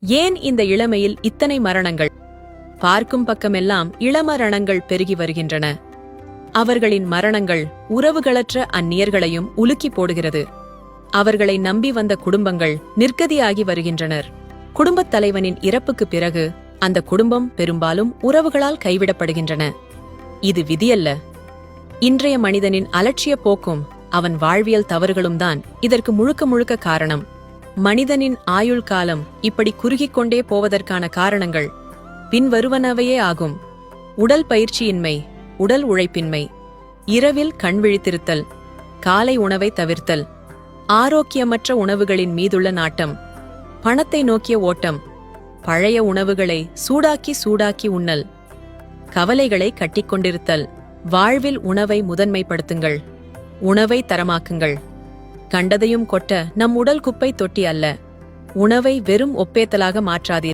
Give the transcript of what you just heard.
ஏன் இந்த இளமையில் இத்தனை மரணங்கள்? பார்க்கும் பக்கமெல்லாம் இளமரணங்கள் பெருகி வருகின்றன. அவர்களின் மரணங்கள் உறவுகளற்ற அந்நியர்களையும் உலுக்கி போடுகிறது. அவர்களை நம்பி வந்த குடும்பங்கள் நிர்கதியாகி வருகின்றனர். குடும்பத் தலைவனின் இறப்புக்குப் பிறகு அந்த குடும்பம் பெரும்பாலும் உறவுகளால் கைவிடப்படுகின்றன. இது விதியல்ல. இன்றைய மனிதனின் அலட்சிய போக்கும் அவன் வாழ்வியல் தவறுகளும் தான் இதற்கு முழுக்க முழுக்க காரணம். மனிதனின் ஆயுள் காலம் இப்படி குறுகிக் கொண்டே போவதற்கான காரணங்கள் பின்வருவனவையே ஆகும். உடல் பயிற்சியின்மை, உடல் உழைப்பின்மை, இரவில் கண் விழித்திருத்தல், காலை உணவை தவிர்த்தல், ஆரோக்கியமற்ற உணவுகளின் மீதுள்ள நாட்டம், பணத்தை நோக்கிய ஓட்டம், பழைய உணவுகளை சூடாக்கி உண்ணல், கவலைகளை கட்டிக்கொண்டிருத்தல். வாழ்வில் உணவை முதன்மைப்படுத்துங்கள். உணவை தரமாக்குங்கள். கண்டதையும் கொட்ட நம் உடல் குப்பை தொட்டி அல்ல. உணவை வெறும் ஒப்பேத்தலாக மாற்றாதீர்கள்.